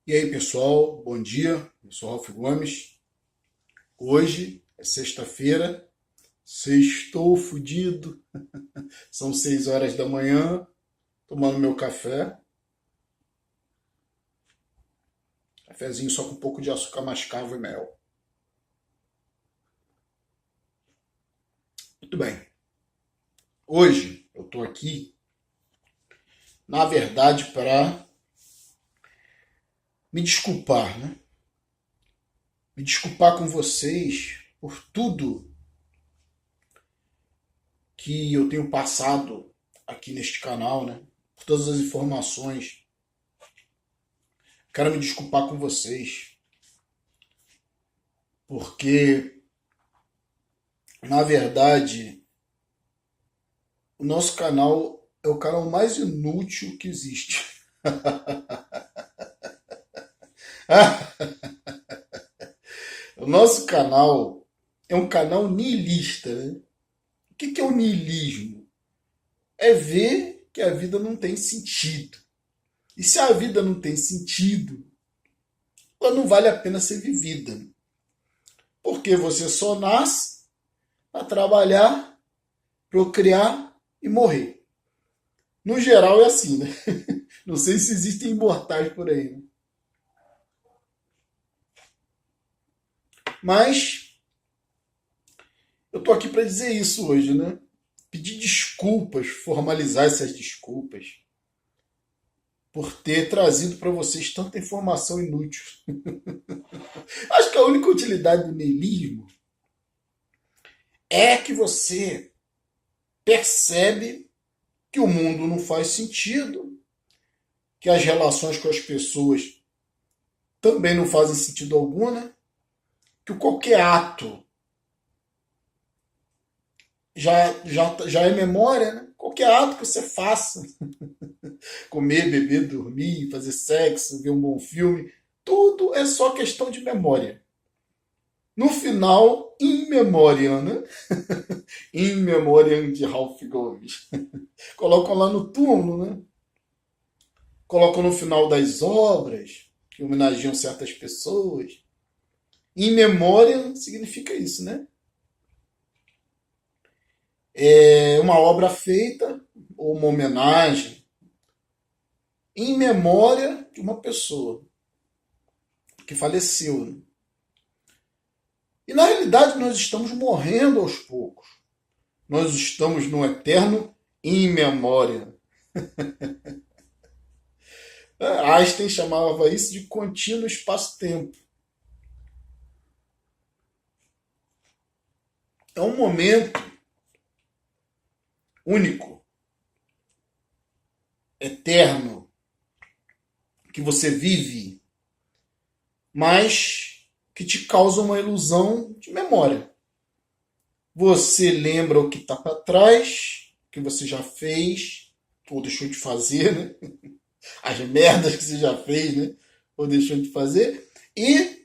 E aí, pessoal, bom dia. Eu sou Ralf Gomes. Hoje é sexta-feira, sextou fudido. São 6 horas da manhã, tomando meu café. Cafezinho só com um pouco de açúcar mascavo e mel. Muito bem. Hoje eu tô aqui, na verdade, para me desculpar, né? Me desculpar com vocês por tudo que eu tenho passado aqui neste canal, né? Por todas as informações. Quero me desculpar com vocês, porque, na verdade, o nosso canal é o canal mais inútil que existe. O nosso canal é um canal niilista, né? O que é o niilismo? É ver que a vida não tem sentido. E se a vida não tem sentido, ela não vale a pena ser vivida. Porque você só nasce para trabalhar, procriar e morrer. No geral é assim, né? Não sei se existem imortais por aí, né? Mas eu tô aqui para dizer isso hoje, né? Pedir desculpas, formalizar essas desculpas por ter trazido para vocês tanta informação inútil. Acho que a única utilidade do niilismo é que você percebe que o mundo não faz sentido, que as relações com as pessoas também não fazem sentido algum, né? Que qualquer ato já é memória, né? Qualquer ato que você faça, comer, beber, dormir, fazer sexo, ver um bom filme, tudo é só questão de memória. No final, in memoriam, né? In memoriam de Ralph Gomes. Colocam lá no túmulo, né? Colocam no final das obras, que homenageiam certas pessoas. In memoriam significa isso, né? É uma obra feita, ou uma homenagem, em memória de uma pessoa que faleceu, né? E na realidade nós estamos morrendo aos poucos. Nós estamos no eterno in memória. Einstein chamava isso de contínuo espaço-tempo. É um momento único, eterno, que você vive, mas que te causa uma ilusão de memória. Você lembra o que está para trás, o que você já fez, ou deixou de fazer, né? As merdas que você já fez, né? Ou deixou de fazer. E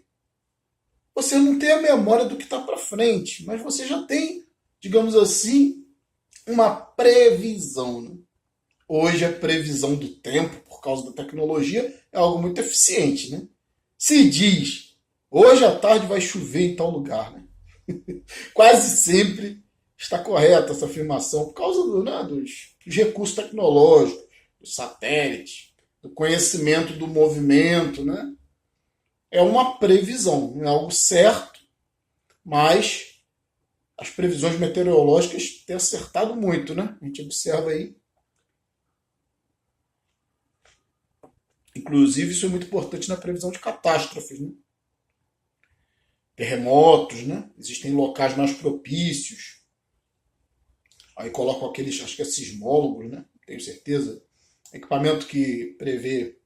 você não tem a memória do que está para frente, mas você já tem, digamos assim, uma previsão, né? Hoje a previsão do tempo, por causa da tecnologia, é algo muito eficiente, né? Se diz, hoje à tarde vai chover em tal lugar, né? Quase sempre está correta essa afirmação por causa dos recursos tecnológicos, dos satélites, do conhecimento do movimento, né? É uma previsão, não é algo certo, mas as previsões meteorológicas têm acertado muito, né? A gente observa aí. Inclusive, isso é muito importante na previsão de catástrofes, né? Terremotos, né? Existem locais mais propícios. Aí colocam aqueles, acho que é sismólogos, né? Tenho certeza. Equipamento que prevê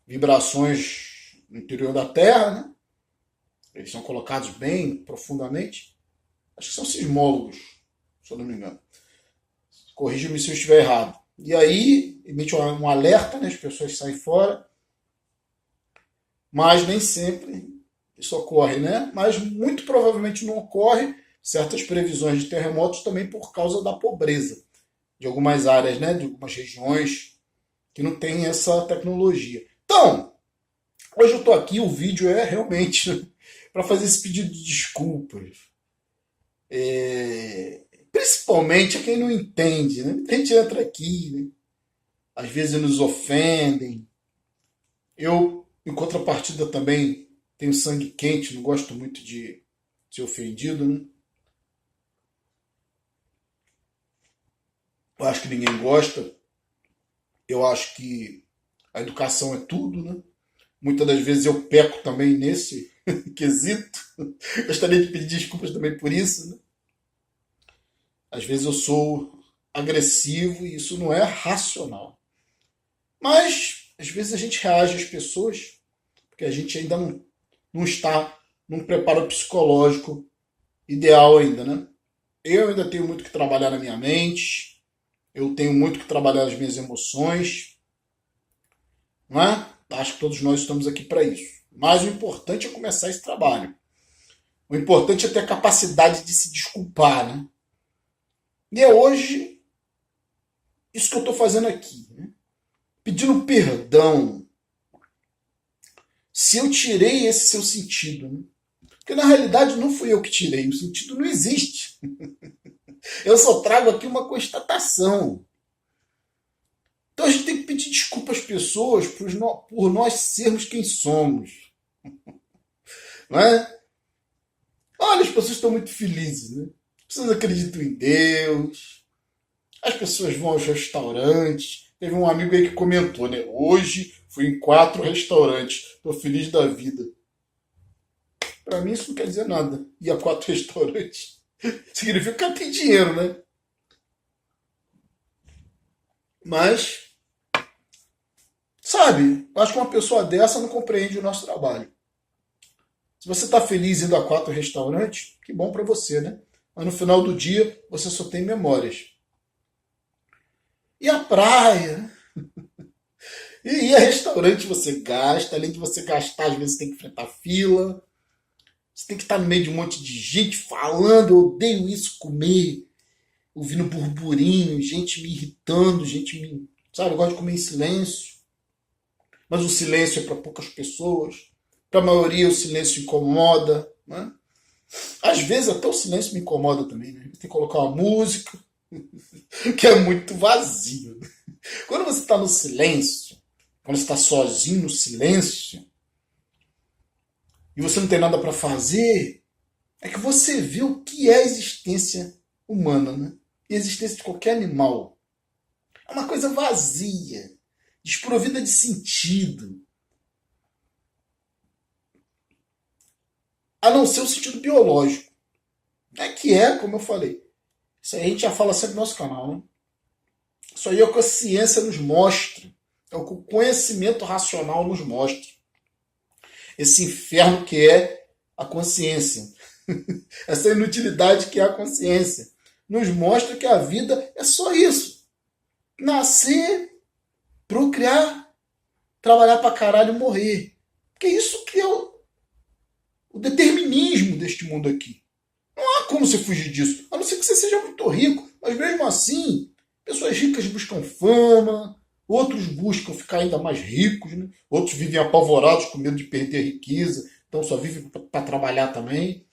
vibrações no interior da Terra, né? Eles são colocados bem profundamente. Acho que são sismólogos, se eu não me engano. Corrija-me se eu estiver errado. E aí emite um alerta, né? As pessoas saem fora. Mas nem sempre isso ocorre, né? Mas muito provavelmente não ocorre certas previsões de terremotos também por causa da pobreza de algumas áreas, né? De algumas regiões que não têm essa tecnologia. Então, Hoje eu estou aqui, o vídeo é realmente para fazer esse pedido de desculpas. Principalmente a quem não entende, né? A gente entra aqui, né? Às vezes nos ofendem. Eu, em contrapartida, também tenho sangue quente, não gosto muito de ser ofendido, né? Eu acho que ninguém gosta. Eu acho que a educação é tudo, né? Muitas das vezes eu peco também nesse quesito. Gostaria de pedir desculpas também por isso, né? Às vezes eu sou agressivo e isso não é racional. Mas, às vezes a gente reage às pessoas porque a gente ainda não está num preparo psicológico ideal ainda, né? Eu ainda tenho muito que trabalhar na minha mente, eu tenho muito que trabalhar nas minhas emoções, não é? Acho que todos nós estamos aqui para isso. Mas o importante é começar esse trabalho. O importante é ter a capacidade de se desculpar, né? E é hoje isso que eu estou fazendo aqui, né? Pedindo perdão se eu tirei esse seu sentido, né? Porque na realidade não fui eu que tirei, o sentido não existe. Eu só trago aqui uma constatação. Então a gente tem que pedir desculpa às pessoas por nós sermos quem somos. Não é? Olha, as pessoas estão muito felizes, né? As pessoas acreditam em Deus, as pessoas vão aos restaurantes. Teve um amigo aí que comentou, né? Hoje fui em 4 restaurantes, estou feliz da vida. Para mim isso não quer dizer nada. Ir a 4 restaurantes significa que ela tem dinheiro, né? Mas, sabe, eu acho que uma pessoa dessa não compreende o nosso trabalho. Se você está feliz indo a 4 restaurantes, que bom para você, né? Mas no final do dia você só tem memórias. E a praia? E a restaurante você gasta, além de você gastar, às vezes você tem que enfrentar fila, você tem que estar no meio de um monte de gente falando, eu odeio isso, comer, ouvindo burburinho, gente me irritando, gente me. Sabe, eu gosto de comer em silêncio. Mas o silêncio é para poucas pessoas. Para a maioria o silêncio incomoda. Né? Às vezes até o silêncio me incomoda também. Né? Tem que colocar uma música, que é muito vazio. Quando você está no silêncio, quando você está sozinho no silêncio, e você não tem nada para fazer, é que você vê o que é a existência humana, né? E a existência de qualquer animal. É uma coisa vazia, desprovida de sentido. A não ser o sentido biológico. É que é, como eu falei. Isso aí a gente já fala sempre no nosso canal, né? Isso aí é o que a ciência nos mostra. É o que o conhecimento racional nos mostra. Esse inferno que é a consciência. Essa inutilidade que é a consciência. Nos mostra que a vida é só isso. Nascer, procriar, trabalhar pra caralho e morrer. Porque isso que é o determinismo deste mundo aqui. Não há como você fugir disso. A não ser que você seja muito rico. Mas mesmo assim, pessoas ricas buscam fama, outros buscam ficar ainda mais ricos, né? Outros vivem apavorados com medo de perder a riqueza, então só vivem para trabalhar também.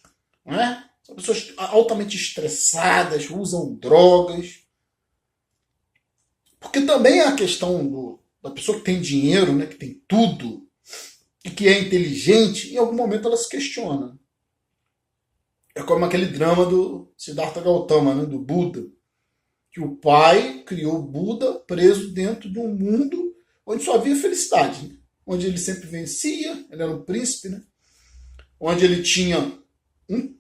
Não é? São pessoas altamente estressadas, usam drogas. Porque também há a questão da pessoa que tem dinheiro, né, que tem tudo, e que é inteligente, em algum momento ela se questiona. É como aquele drama do Siddhartha Gautama, né, do Buda, que o pai criou Buda preso dentro de um mundo onde só havia felicidade, né? Onde ele sempre vencia, ele era um príncipe, né? Onde ele tinha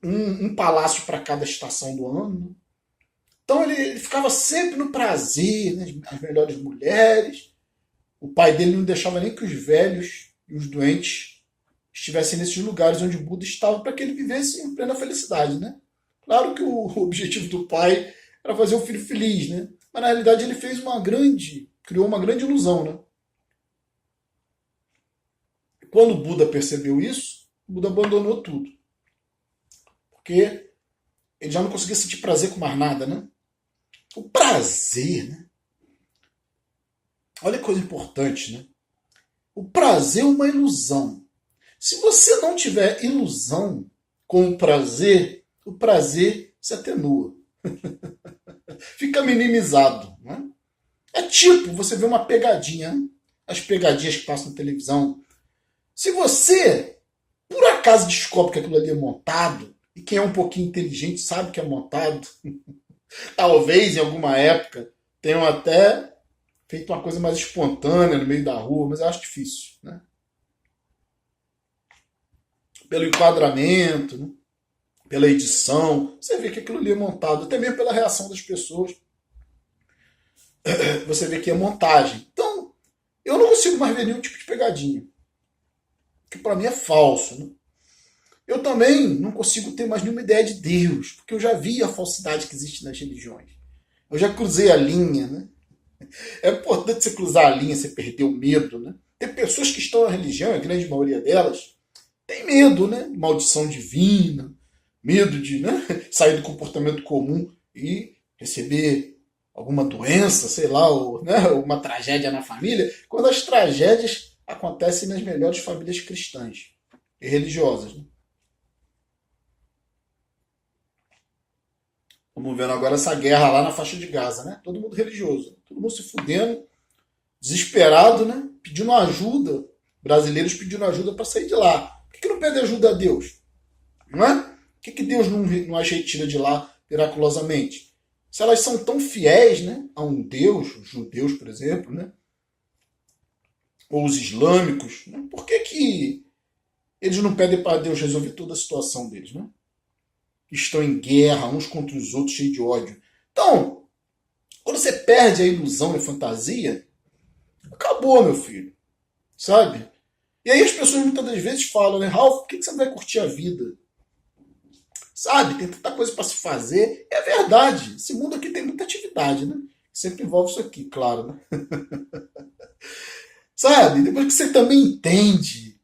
um palácio para cada estação do ano. Né? Então ele ficava sempre no prazer, né? As melhores mulheres. O pai dele não deixava nem que os velhos e os doentes estivessem nesses lugares onde Buda estava para que ele vivesse em plena felicidade, né? Claro que o objetivo do pai era fazer o filho feliz, né? Mas na realidade ele criou uma grande ilusão, né? Quando Buda percebeu isso, Buda abandonou tudo. Porque ele já não conseguia sentir prazer com mais nada, né? O prazer, né? Olha que coisa importante, né? O prazer é uma ilusão. Se você não tiver ilusão com o prazer se atenua. Fica minimizado. Né? É tipo, você vê uma pegadinha, né? As pegadinhas que passam na televisão. Se você, por acaso, descobre que aquilo ali é montado, e quem é um pouquinho inteligente sabe que é montado, talvez em alguma época tenham até feito uma coisa mais espontânea no meio da rua, mas eu acho difícil. Né? Pelo enquadramento, né? Pela edição, você vê que aquilo ali é montado, até mesmo pela reação das pessoas, você vê que é montagem. Então, eu não consigo mais ver nenhum tipo de pegadinha, que para mim é falso. Né? Eu também não consigo ter mais nenhuma ideia de Deus, porque eu já vi a falsidade que existe nas religiões. Eu já cruzei a linha, né? É importante você cruzar a linha, você perder o medo, né? Tem pessoas que estão na religião, a grande maioria delas, tem medo, né? Maldição divina, medo de, né, sair do comportamento comum e receber alguma doença, sei lá, ou, né, uma tragédia na família, quando as tragédias acontecem nas melhores famílias cristãs e religiosas. Né? Vamos vendo agora essa guerra lá na faixa de Gaza, né? Todo mundo religioso, todo mundo se fudendo, desesperado, né? Pedindo ajuda, brasileiros pedindo ajuda para sair de lá. Por que não pede ajuda a Deus? Não é? Por que Deus não as retira de lá miraculosamente? Se elas são tão fiéis, né, a um Deus, os judeus, por exemplo, né, ou os islâmicos, né, por que eles não pedem para Deus resolver toda a situação deles? Né? Estão em guerra uns contra os outros, cheios de ódio. Então, quando você perde a ilusão e a fantasia, acabou, meu filho. Sabe? E aí as pessoas muitas das vezes falam, né, Ralf, por que você não vai curtir a vida? Sabe? Tem tanta coisa para se fazer. É verdade. Esse mundo aqui tem muita atividade, né? Sempre envolve isso aqui, claro, né? Sabe? Depois que você também entende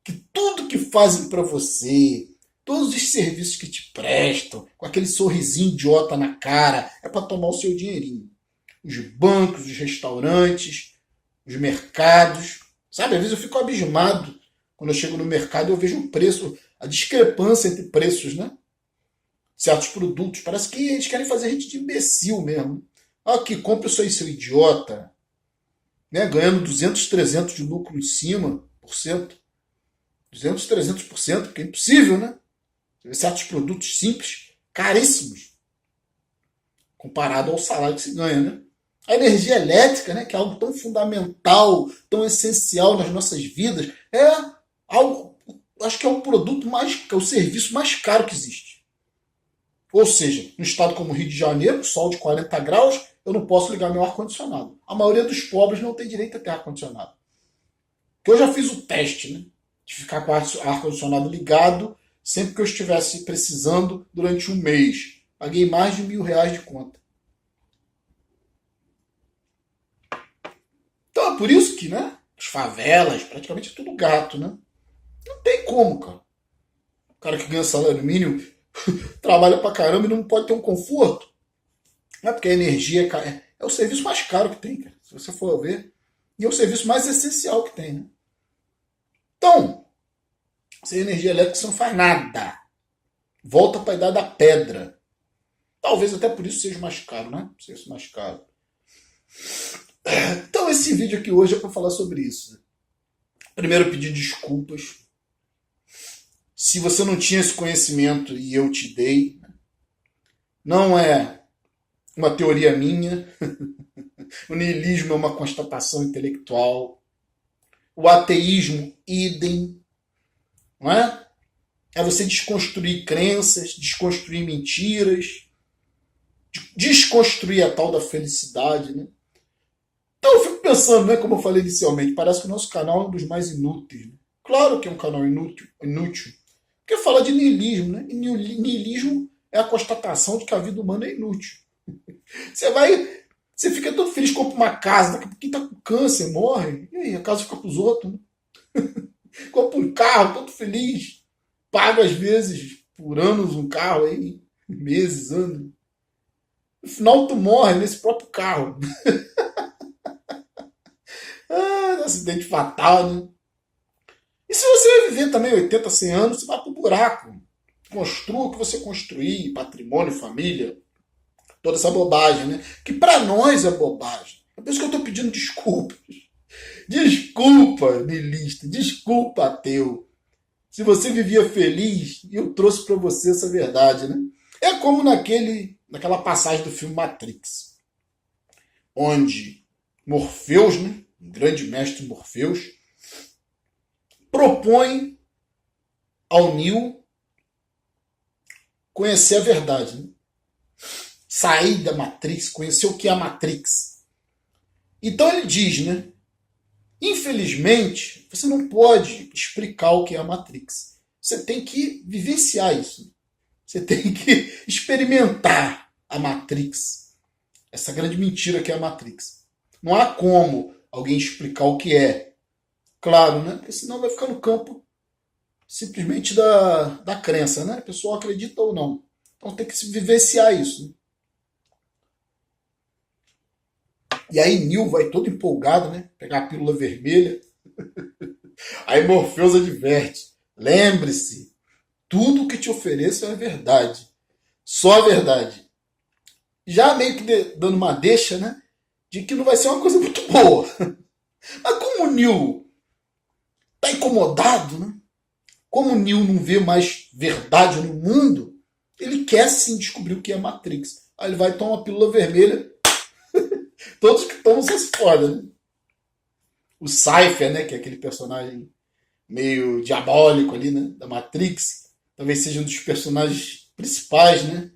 que tudo que fazem para você, todos os serviços que te prestam, com aquele sorrisinho idiota na cara, é para tomar o seu dinheirinho. Os bancos, os restaurantes, os mercados. Sabe? Às vezes eu fico abismado quando eu chego no mercado e eu vejo o preço, a discrepância entre preços, né? Certos produtos. Parece que eles querem fazer a gente de imbecil mesmo. Aqui, compra isso aí, seu idiota. Né? Ganhando 200, 300 de lucro em cima, por cento. 200, 300%, porque é impossível, né? Certos produtos simples, caríssimos, comparado ao salário que se ganha, né? A energia elétrica, né, que é algo tão fundamental, tão essencial nas nossas vidas, é algo, acho que é o produto mais, é o serviço mais caro que existe. Ou seja, num estado como o Rio de Janeiro, sol de 40 graus, eu não posso ligar meu ar-condicionado. A maioria dos pobres não tem direito a ter ar-condicionado. Porque eu já fiz o teste, né, de ficar com o ar-condicionado ligado sempre que eu estivesse precisando durante um mês. Paguei mais de R$ 1.000 de conta. Então é por isso que, né, as favelas, praticamente é tudo gato, né? Não tem como, cara. O cara que ganha salário mínimo trabalha pra caramba e não pode ter um conforto. Não é porque a energia é o serviço mais caro que tem, cara. Se você for ver. E é o serviço mais essencial que tem, né? Então, sem energia elétrica você não faz nada. Volta para a idade da pedra. Talvez até por isso seja mais caro, né? Seja mais caro. Então esse vídeo aqui hoje é para falar sobre isso. Primeiro, pedir desculpas. Se você não tinha esse conhecimento e eu te dei, não é uma teoria minha. O niilismo é uma constatação intelectual. O ateísmo, idem. Não é? É você desconstruir crenças, desconstruir mentiras, desconstruir a tal da felicidade, né? Então eu fico pensando, né, como eu falei inicialmente, parece que o nosso canal é um dos mais inúteis. Né? Claro que é um canal inútil, porque fala de niilismo, né? E niilismo é a constatação de que a vida humana é inútil. Você fica todo feliz, compra uma casa, daqui a pouquinho tá com câncer, morre, e aí a casa fica pros outros, né? Compra um carro, todo feliz, paga às vezes por anos um carro aí, meses, anos. No final tu morre nesse próprio carro. acidente fatal, né? E se você vai viver também 80, 100 anos, você vai pro buraco. Construa o que você construir, patrimônio, família, toda essa bobagem, né? Que para nós é bobagem. É por isso que eu estou pedindo desculpas. Desculpa, niilista, desculpa, ateu. Se você vivia feliz, eu trouxe para você essa verdade, né? É como naquela passagem do filme Matrix, onde Morpheus, né, o grande mestre Morpheus, propõe ao Neo conhecer a verdade, né? Sair da Matrix, conhecer o que é a Matrix. Então ele diz, né? Infelizmente, você não pode explicar o que é a Matrix. Você tem que vivenciar isso. Você tem que experimentar a Matrix. Essa grande mentira que é a Matrix. Não há como alguém explicar o que é. Claro, né? Porque senão vai ficar no campo simplesmente da crença, né? A pessoa acredita ou não. Então tem que se vivenciar isso. Né? E aí Neo vai todo empolgado, né? Pegar a pílula vermelha. Aí Morpheus adverte. Lembre-se, tudo que te ofereço é a verdade. Só a verdade. Já meio que dando uma deixa, né? De que não vai ser uma coisa muito boa. Mas como o Neo tá incomodado, né? Como o Neo não vê mais verdade no mundo, ele quer sim descobrir o que é a Matrix. Aí ele vai tomar uma pílula vermelha. Todos que tomam só se fodem, né? O Cypher, né? Que é aquele personagem meio diabólico ali, né? Da Matrix. Talvez seja um dos personagens principais, né?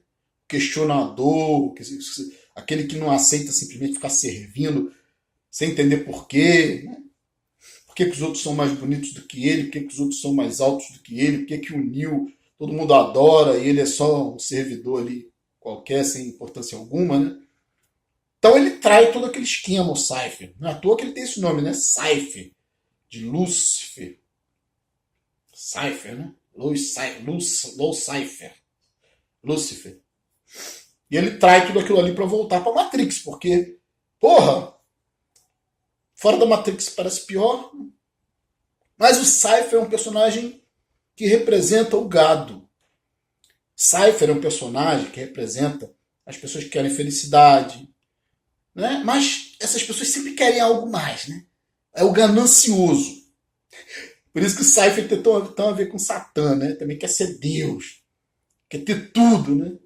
Questionador, aquele que não aceita simplesmente ficar servindo sem entender porquê, né? Por que os outros são mais bonitos do que ele, por que os outros são mais altos do que ele, por que o Neo todo mundo adora e ele é só um servidor ali qualquer, sem importância alguma, né? Então ele trai todo aquele esquema, o Cypher. Não é à toa que ele tem esse nome, né? Cypher, de Lúcifer. Cypher, né? Lucifer. Lúcifer. E ele trai tudo aquilo ali para voltar para Matrix, porque, porra, fora da Matrix parece pior, mas o Cypher é um personagem que representa o gado. Cypher é um personagem que representa as pessoas que querem felicidade, né? Mas essas pessoas sempre querem algo mais, né? É o ganancioso. Por isso que o Cypher tem tão a ver com Satã, né? Também quer ser Deus, quer ter tudo, né?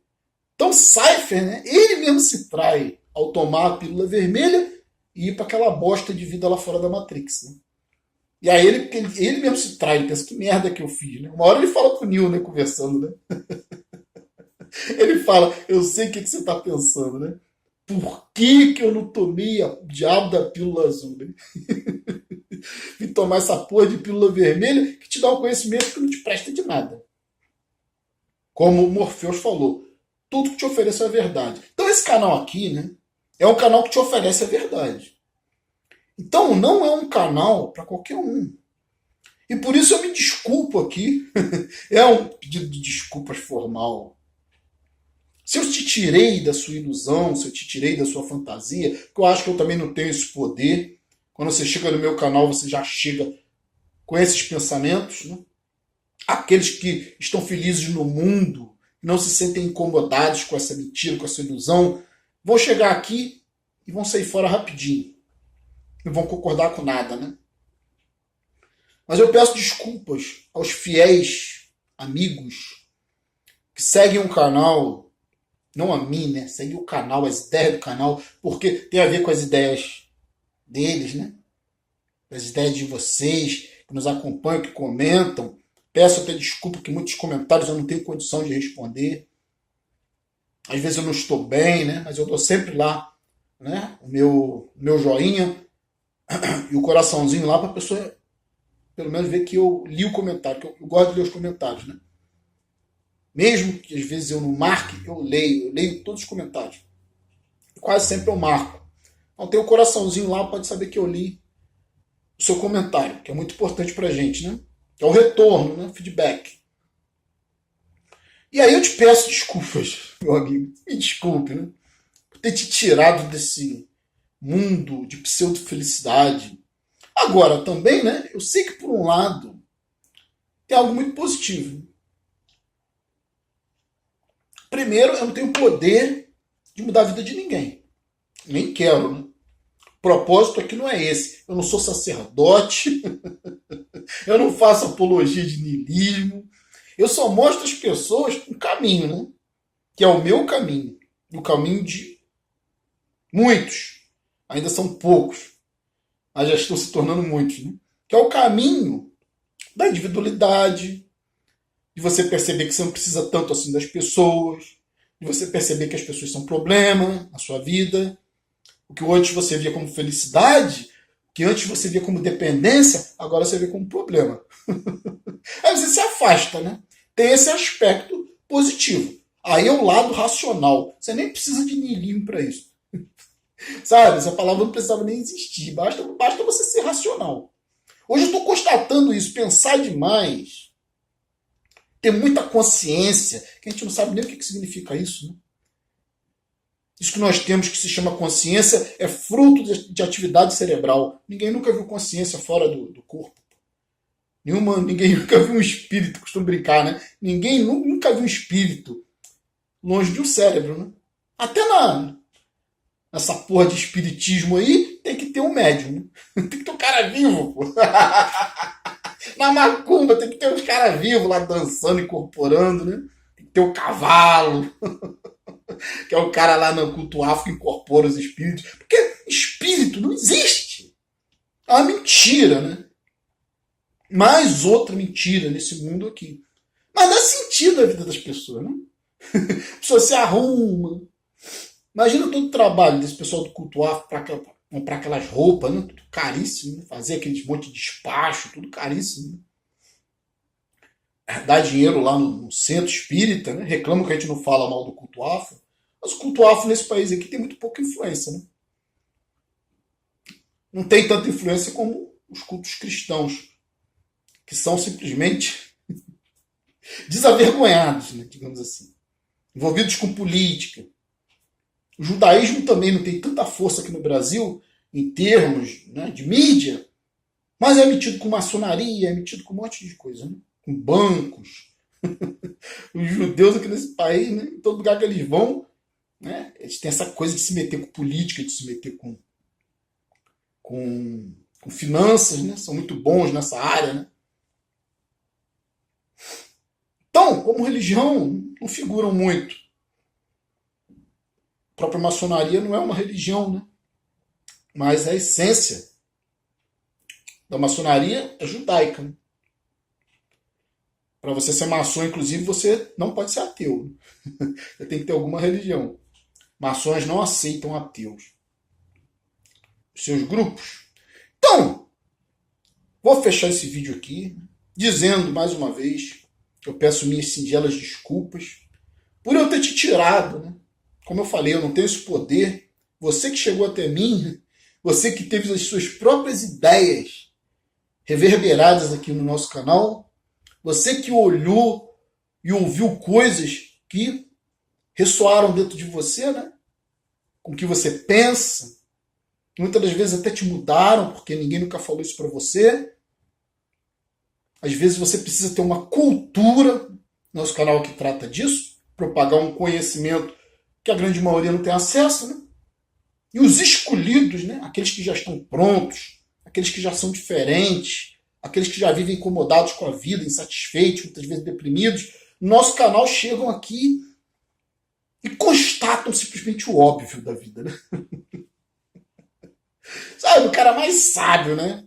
Então Cypher, né? Ele mesmo se trai ao tomar a pílula vermelha e ir para aquela bosta de vida lá fora da Matrix, né? E aí ele mesmo se trai, ele pensa, que merda que eu fiz, né? Uma hora ele fala com o Neo, né, conversando, né? Ele fala, eu sei o que você está pensando, né? Por que eu não tomei o diabo da pílula azul, né? Vim tomar essa porra de pílula vermelha que te dá um conhecimento que não te presta de nada. Como o Morpheus falou, tudo que te oferece é a verdade. Então esse canal aqui, né, é um canal que te oferece a verdade. Então não é um canal para qualquer um. E por isso eu me desculpo aqui. É um pedido de desculpas formal. Se eu te tirei da sua ilusão, se eu te tirei da sua fantasia, porque eu acho que eu também não tenho esse poder. Quando você chega no meu canal, você já chega com esses pensamentos, né? Aqueles que estão felizes no mundo, não se sentem incomodados com essa mentira, com essa ilusão, vão chegar aqui e vão sair fora rapidinho. Não vão concordar com nada, né? Mas eu peço desculpas aos fiéis amigos que seguem o canal, não a mim, né? Seguem o canal, as ideias do canal, porque tem a ver com as ideias deles, né? As ideias de vocês que nos acompanham, que comentam. Peço até desculpa que muitos comentários eu não tenho condição de responder. Às vezes eu não estou bem, né? Mas eu dou sempre lá, né? O meu joinha e o coraçãozinho lá para a pessoa pelo menos ver que eu li o comentário, que eu gosto de ler os comentários, né? Mesmo que às vezes eu não marque, eu leio todos os comentários. E quase sempre eu marco. Então tem o coraçãozinho lá, pode saber que eu li o seu comentário, que é muito importante pra gente, né? Que é o retorno, né? Feedback. E aí eu te peço desculpas, meu amigo. Me desculpe, né? Por ter te tirado desse mundo de pseudo-felicidade, Agora, também, né, eu sei que, por um lado, tem algo muito positivo. Primeiro, eu não tenho poder de mudar a vida de ninguém. Nem quero, né? O propósito aqui não é esse. Eu não sou sacerdote, eu não faço apologia de niilismo. Eu só mostro às pessoas um caminho, né? Que é o meu caminho. O caminho de muitos. Ainda são poucos. Mas já estão se tornando muitos, né? Que é o caminho da individualidade, de você perceber que você não precisa tanto assim das pessoas, de você perceber que as pessoas são problema na sua vida. O que antes você via como felicidade, o que antes você via como dependência, agora você vê como problema. Aí você se afasta, né? Tem esse aspecto positivo. Aí é o lado racional. Você nem precisa de niilismo para isso. Sabe? Essa palavra não precisava nem existir. Basta você ser racional. Hoje eu estou constatando isso. Pensar demais, ter muita consciência, que a gente não sabe nem o que significa isso, né? Isso que nós temos que se chama consciência é fruto de atividade cerebral. Ninguém nunca viu consciência fora do corpo. Ninguém nunca viu um espírito, costumo brincar, né? Ninguém nunca viu um espírito longe de um cérebro, né? Até nessa porra de espiritismo aí, tem que ter um médium, né? Tem que ter um cara vivo, pô. Na macumba tem que ter uns caras vivos lá dançando, incorporando, né? Tem que ter o cavalo, que é o cara lá no culto afro que incorpora os espíritos. Porque espírito não existe. É uma mentira, né? Mais outra mentira nesse mundo aqui. Mas dá sentido a vida das pessoas, né? A pessoa se arruma. Imagina todo o trabalho desse pessoal do culto afro para comprar aquelas roupas, né? Tudo caríssimo, né? Fazer aqueles monte de despacho, tudo caríssimo. Né? Dá dinheiro lá no centro espírita, né? Reclamam que a gente não fala mal do culto afro. Mas o culto afro nesse país aqui tem muito pouca influência, né? Não tem tanta influência como os cultos cristãos, que são simplesmente desavergonhados, né? Digamos assim. Envolvidos com política. O judaísmo também não tem tanta força aqui no Brasil, em termos, né, de mídia, mas é metido com maçonaria, é metido com um monte de coisa, né? Com bancos. Os judeus aqui nesse país, né, em todo lugar que eles vão, né, eles têm essa coisa de se meter com política, de se meter com finanças, né? São muito bons nessa área, né? Então, como religião, não figuram muito. A própria maçonaria não é uma religião, né? Mas a essência da maçonaria é judaica. Né? Para você ser maçom, inclusive, você não pode ser ateu. Né? Você tem que ter alguma religião. Maçons não aceitam ateus. Os seus grupos. Então, vou fechar esse vídeo aqui, dizendo mais uma vez, eu peço minhas singelas desculpas por eu ter te tirado, né? Como eu falei, eu não tenho esse poder. Você que chegou até mim, você que teve as suas próprias ideias reverberadas aqui no nosso canal, você que olhou e ouviu coisas que ressoaram dentro de você, né? Com o que você pensa, muitas das vezes até te mudaram, porque ninguém nunca falou isso para você. Às vezes você precisa ter uma cultura, nosso canal que trata disso, propagar um conhecimento que a grande maioria não tem acesso, né? E os escolhidos, né? Aqueles que já estão prontos, aqueles que já são diferentes, aqueles que já vivem incomodados com a vida, insatisfeitos, muitas vezes deprimidos, no nosso canal chegam aqui e constatam simplesmente o óbvio da vida, né? Sabe, o cara mais sábio, né?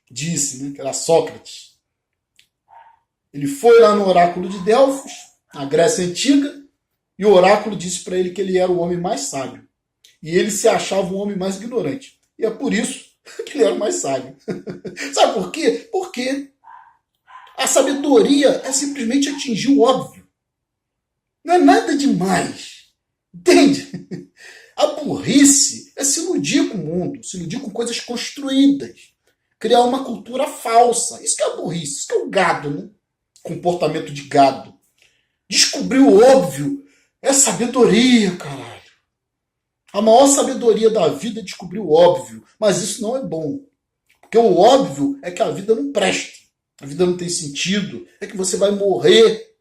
Disse, né? Que era Sócrates. Ele foi lá no oráculo de Delfos, na Grécia Antiga, e o oráculo disse para ele que ele era o homem mais sábio. E ele se achava o homem mais ignorante. E é por isso que ele era o mais sábio. Sabe por quê? Porque a sabedoria é simplesmente atingir o óbvio. Não é nada demais. Entende? A burrice é se iludir com o mundo, se iludir com coisas construídas. Criar uma cultura falsa. Isso que é a burrice, isso que é o gado, né? Comportamento de gado. Descobrir o óbvio é sabedoria, caralho. A maior sabedoria da vida é descobrir o óbvio. Mas isso não é bom. Porque o óbvio é que a vida não presta, a vida não tem sentido, é que você vai morrer,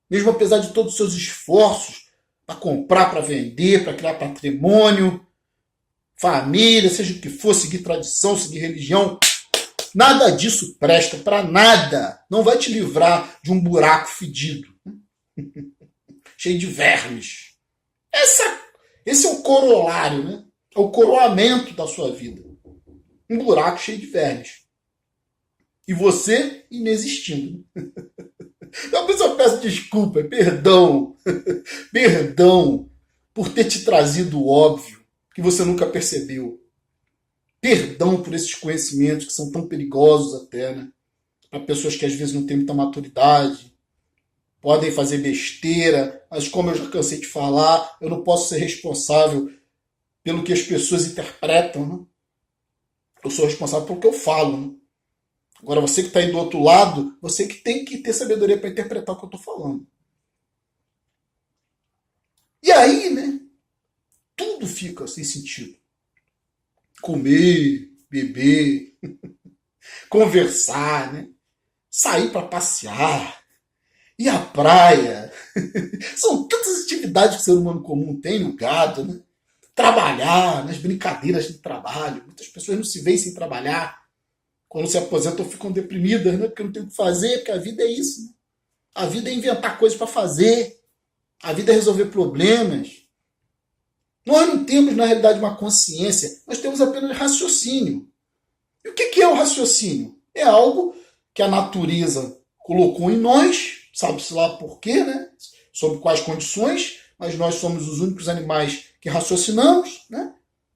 mesmo apesar de todos os seus esforços para comprar, para vender, para criar patrimônio, família, seja o que for, seguir tradição, seguir religião. Nada disso presta para nada. Não vai te livrar de um buraco fedido, cheio de vermes. Esse é o corolário, né? É o coroamento da sua vida. Um buraco cheio de vermes. E você inexistindo. Então, por isso eu peço desculpa, perdão. Perdão por ter te trazido o óbvio que você nunca percebeu. Perdão por esses conhecimentos que são tão perigosos até, né? Para pessoas que às vezes não têm muita maturidade, podem fazer besteira, mas como eu já cansei de falar, eu não posso ser responsável pelo que as pessoas interpretam, né? Eu sou responsável pelo que eu falo, né? Agora, você que está aí do outro lado, você que tem que ter sabedoria para interpretar o que eu estou falando. E aí, né? Tudo fica sem sentido. Comer, beber, conversar, né? Sair para passear, ir à praia. São tantas atividades que o ser humano comum tem no gado, né? Trabalhar, nas brincadeiras de trabalho. Muitas pessoas não se veem sem trabalhar. Quando se aposentam, ficam deprimidas, né? Porque não tem o que fazer, porque a vida é isso. Né? A vida é inventar coisas para fazer. A vida é resolver problemas. Nós não temos, na realidade, uma consciência. Nós temos apenas raciocínio. E o que é o raciocínio? É algo que a natureza colocou em nós, sabe-se lá por quê, né? Sob quais condições, mas nós somos os únicos animais que raciocinamos, né?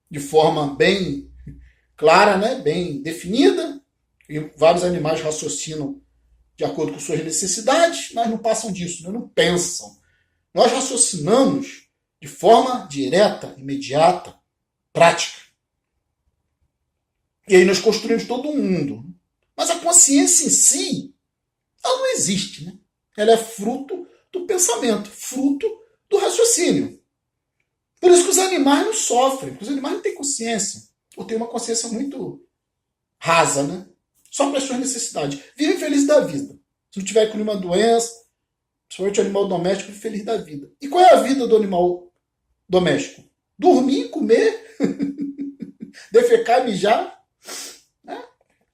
De forma bem clara, né? Bem definida. E vários animais raciocinam de acordo com suas necessidades, mas não passam disso, né? Não pensam. Nós raciocinamos de forma direta, imediata, prática. E aí nós construímos todo um mundo. Mas a consciência em si, ela não existe, né? Ela é fruto do pensamento, fruto do raciocínio. Por isso que os animais não sofrem, porque os animais não têm consciência, ou têm uma consciência muito rasa, né? Só para as suas necessidades. Vivem felizes da vida. Se não tiver com nenhuma doença, principalmente o animal doméstico, vive feliz da vida. E qual é a vida do animal doméstico? Dormir, comer, defecar, mijar. Né?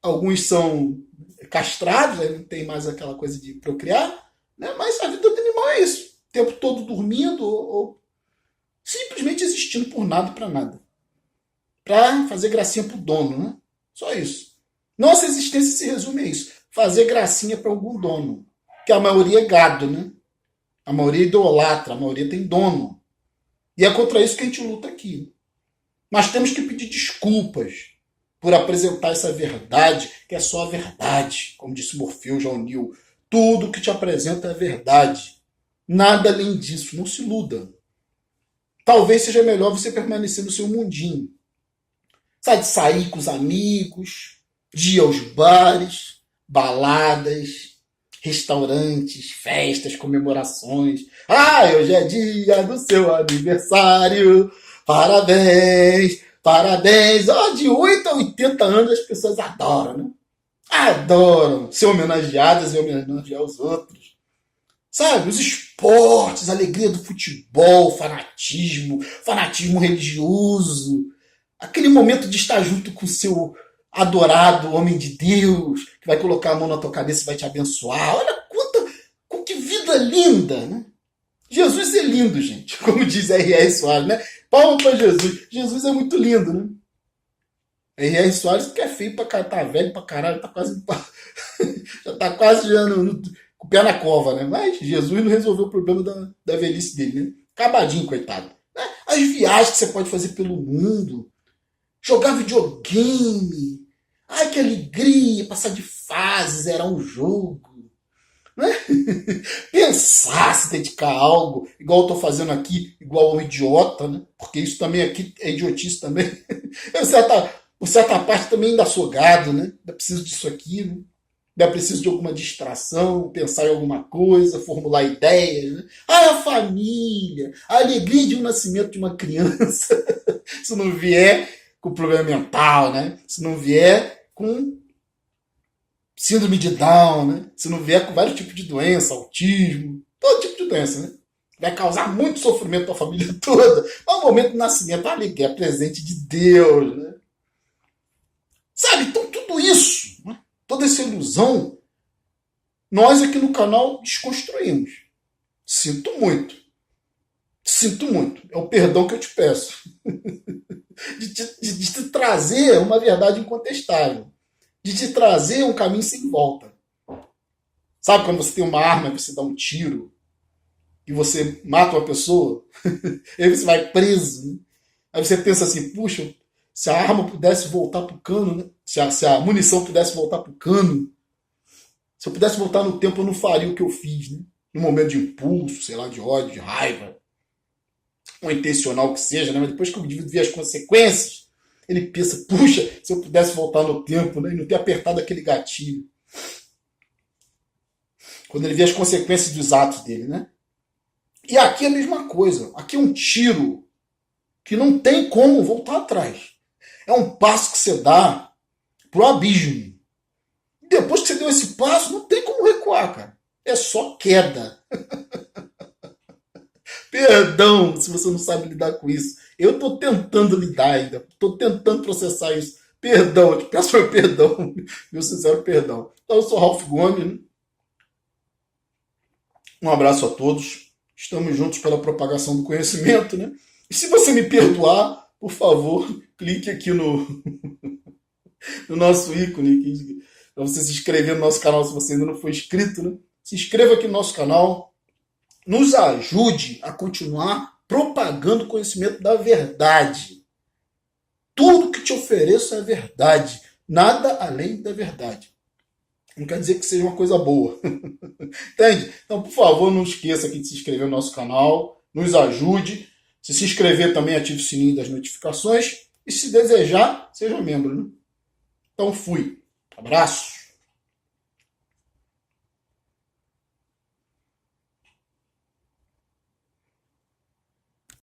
Alguns são castrados, aí não tem mais aquela coisa de procriar, né? Mas a vida do animal é isso. O tempo todo dormindo ou simplesmente existindo por nada e para nada. Para fazer gracinha pro dono, né? Só isso. Nossa existência se resume a isso. Fazer gracinha para algum dono. Que a maioria é gado, né? A maioria é idolatra, a maioria tem dono. E é contra isso que a gente luta aqui. Mas temos que pedir desculpas por apresentar essa verdade, que é só a verdade. Como disse Morpheus John Neal, tudo que te apresenta é verdade. Nada além disso, não se iluda. Talvez seja melhor você permanecer no seu mundinho. Sabe, sair com os amigos, de ir aos bares, baladas, restaurantes, festas, comemorações. Hoje é dia do seu aniversário. Parabéns, parabéns. De 8 a 80 anos as pessoas adoram, né? Adoram ser homenageadas e homenagear os outros. Sabe, os esportes, a alegria do futebol, fanatismo religioso. Aquele momento de estar junto com o seu adorado homem de Deus, que vai colocar a mão na tua cabeça e vai te abençoar. Olha que vida linda, né? Jesus é lindo, gente. Como diz R.R. Soares, né? Palma para Jesus. Jesus é muito lindo, né? R.R. Soares que é feio pra caralho, tá velho pra caralho, tá quase já tá quase com o pé na cova, né? Mas Jesus não resolveu o problema da velhice dele, né? Acabadinho, coitado. Né? As viagens que você pode fazer pelo mundo, jogar videogame, que alegria, passar de fase, zerar um jogo. Né? Pensar, se dedicar a algo, igual eu estou fazendo aqui, igual um idiota, né? Porque isso também aqui é idiotice também. Por certa parte também ainda sou gado, né? Ainda preciso disso aqui, né? Ainda preciso de alguma distração, pensar em alguma coisa, formular ideias. Né? A família, a alegria de um nascimento de uma criança. Se não vier com problema mental, né? Se não vier com síndrome de Down, né? Se não vier com vários tipos de doença, autismo, todo tipo de doença, né? Vai causar muito sofrimento para a família toda. Mas o momento do nascimento, a alegria, é presente de Deus, né? Sabe, então tudo isso, né? Toda essa ilusão, nós aqui no canal desconstruímos. Sinto muito. Sinto muito. É o perdão que eu te peço. De te trazer uma verdade incontestável. De te trazer um caminho sem volta. Sabe quando você tem uma arma e você dá um tiro e você mata uma pessoa? Aí você vai preso. Né? Aí você pensa assim, puxa, se a arma pudesse voltar pro cano, né? Se a munição pudesse voltar pro cano, se eu pudesse voltar no tempo, eu não faria o que eu fiz, né? No momento de impulso, sei lá, de ódio, de raiva, ou intencional que seja, né? Mas depois que o indivíduo vê as consequências, ele pensa, puxa, se eu pudesse voltar no tempo, né? E não ter apertado aquele gatilho. Quando ele vê as consequências dos atos dele, né? E aqui é a mesma coisa. Aqui é um tiro que não tem como voltar atrás. É um passo que você dá pro abismo. E depois que você deu esse passo, não tem como recuar, cara. É só queda. Perdão se você não sabe lidar com isso. Eu estou tentando lidar ainda. Estou tentando processar isso. Perdão, eu te peço meu perdão. Meu sincero perdão. Então, eu sou Ralph Gomes. Né? Um abraço a todos. Estamos juntos pela propagação do conhecimento. Né? E se você me perdoar, por favor, clique aqui no nosso ícone para você se inscrever no nosso canal se você ainda não for inscrito. Né? Se inscreva aqui no nosso canal. Nos ajude a continuar propagando o conhecimento da verdade. Tudo que te ofereço é verdade. Nada além da verdade. Não quer dizer que seja uma coisa boa. Entende? Então, por favor, não esqueça aqui de se inscrever no nosso canal. Nos ajude. Se inscrever também, ative o sininho das notificações. E se desejar, seja membro. Né? Então, fui. Abraço.